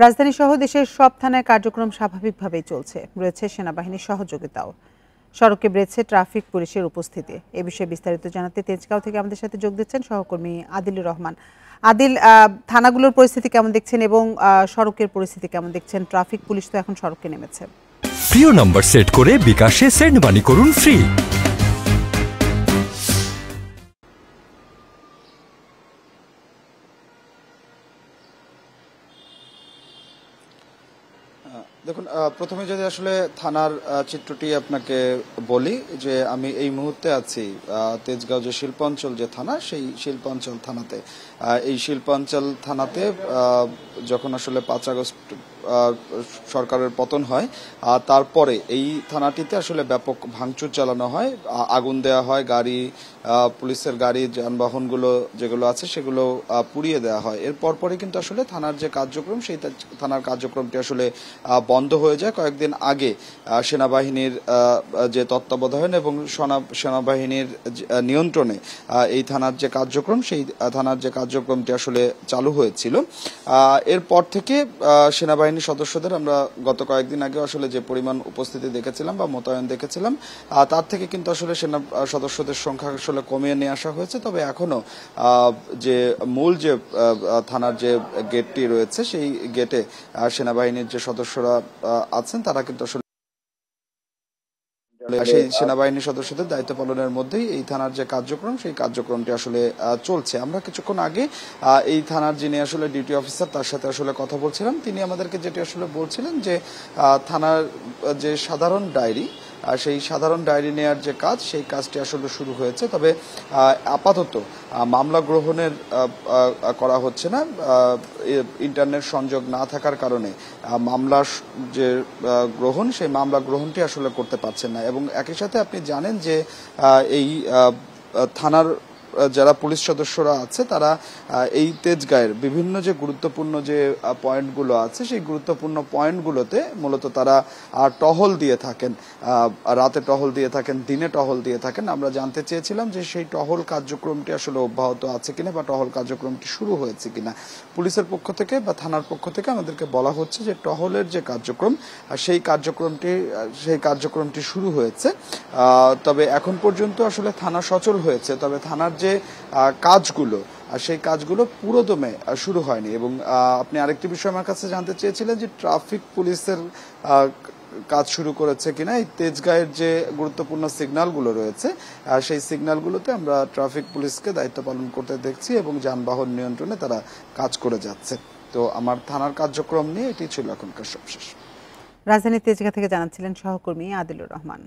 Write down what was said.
রাজধানী সহ দেশের সব থানায় কার্যক্রম স্বাভাবিকভাবেই চলছে, রয়েছে সেনাবাহিনীর সহযোগিতাও। সড়কে বেড়েছে ট্রাফিক পুলিশের উপস্থিতি। এ বিষয়ে বিস্তারিত জানাতে তেজগাঁও থেকে আমাদের সাথে যোগ দিচ্ছেন সহকর্মী আদিলুর রহমান। আদিল, থানাগুলোর পরিস্থিতি কেমন দেখছেন এবং সড়কের পরিস্থিতি কেমন দেখছেন? ট্রাফিক পুলিশ তো এখন সড়কে নেমেছে। প্রিয় নাম্বার সেট করে বিকাশে সেন্ড মানি করুন ফ্রি। দেখুন, প্রথমে যদি আসলে থানার চিত্রটি আপনাকে বলি যে আমি এই মুহূর্তে আছি তেজগাঁও যে শিল্পাঞ্চল যে থানা, সেই শিল্পাঞ্চল থানাতে। এই শিল্পাঞ্চল থানাতে যখন আসলে 5 আগস্ট সরকারের পতন হয়, তারপরে এই থানাটিতে আসলে ব্যাপক ভাঙচুর চালানো হয়, আগুন দেওয়া হয়, গাড়ি, পুলিশের গাড়ি, যানবাহনগুলো যেগুলো আছে সেগুলো পুড়িয়ে দেওয়া হয়। এর পরপরই কিন্তু আসলে থানার যে কার্যক্রম, সেই থানার কার্যক্রমটি আসলে বন্ধ হয়ে যায়। কয়েকদিন আগে সেনাবাহিনীর যে তত্ত্বাবধান এবং সেনাবাহিনীর নিয়ন্ত্রণে এই থানার যে কার্যক্রম, সেই থানার যে কার্যক্রমটি আসলে চালু হয়েছিল। এরপর থেকে সেনাবাহিনীর সদস্যদের আমরা গত কয়েকদিন আগে আসলে যে পরিমাণ উপস্থিতি দেখেছিলাম বা মোতায়েন দেখেছিলাম, তার থেকে কিন্তু আসলে সেনা সদস্যদের সংখ্যা আসলে কমিয়ে নিয়ে আসা হয়েছে। তবে এখনো যে মূল যে থানার যে গেটটি রয়েছে, সেই গেটে সেনাবাহিনীর যে সদস্যরা আছেন তারা কিন্তু আসলে সেই সেনাবাহিনীর সদস্যদের দায়িত্ব পালনের মধ্যেই এই থানার যে কার্যক্রম, সেই কার্যক্রমটি আসলে চলছে। আমরা কিছুক্ষণ আগে এই থানার যিনি আসলে ডিউটি অফিসার, তার সাথে আসলে কথা বলছিলাম। তিনি আমাদেরকে যেটি আসলে বলছিলেন যে থানার যে সাধারণ ডায়েরি, সেই সাধারণ ডায়েরি নেওয়ার যে কাজ, সেই কাজটি আসলে শুরু হয়েছে। তবে আপাতত মামলা গ্রহণের করা হচ্ছে না। ইন্টারনেট সংযোগ না থাকার কারণে মামলার যে গ্রহণ, সেই মামলা গ্রহণটি আসলে করতে পারছেন না। এবং একই সাথে আপনি জানেন যে এই থানার যারা পুলিশ সদস্যরা আছে, তারা এই তেজগাঁয়ের বিভিন্ন যে গুরুত্বপূর্ণ যে পয়েন্টগুলো আছে, সেই গুরুত্বপূর্ণ পয়েন্টগুলোতে মূলত তারা টহল দিয়ে থাকেন, রাতে টহল দিয়ে থাকেন, দিনে টহল দিয়ে থাকেন। আমরা জানতে চেয়েছিলাম যে সেই টহল কার্যক্রমটি আসলে অব্যাহত আছে কিনা বা টহল কার্যক্রমটি শুরু হয়েছে কিনা। পুলিশের পক্ষ থেকে বা থানার পক্ষ থেকে আমাদেরকে বলা হচ্ছে যে টহলের যে কার্যক্রম, সেই কার্যক্রমটি শুরু হয়েছে। তবে এখন পর্যন্ত আসলে থানা সচল হয়েছে, তবে থানার যে কাজগুলো, সেই কাজগুলো পুরোদমে শুরু হয়নি। এবং আপনি আরেকটি বিষয় আমার কাছে জানতে চেয়েছিলেন যে ট্রাফিক পুলিশের কাজ শুরু করেছে কিনা। এই তেজগাঁয়ের যে গুরুত্বপূর্ণ সিগন্যালগুলো রয়েছে, সেই সিগন্যালগুলোতে আমরা ট্রাফিক পুলিশকে দায়িত্ব পালন করতে দেখছি এবং যানবাহন নিয়ন্ত্রণে তারা কাজ করে যাচ্ছে। তো আমার থানার কার্যক্রম নিয়ে এটি ছিল এখনকার সবশেষ। রাজধানী তেজগাঁ থেকে জানাচ্ছিলেন সহকর্মী আদিলুর রহমান।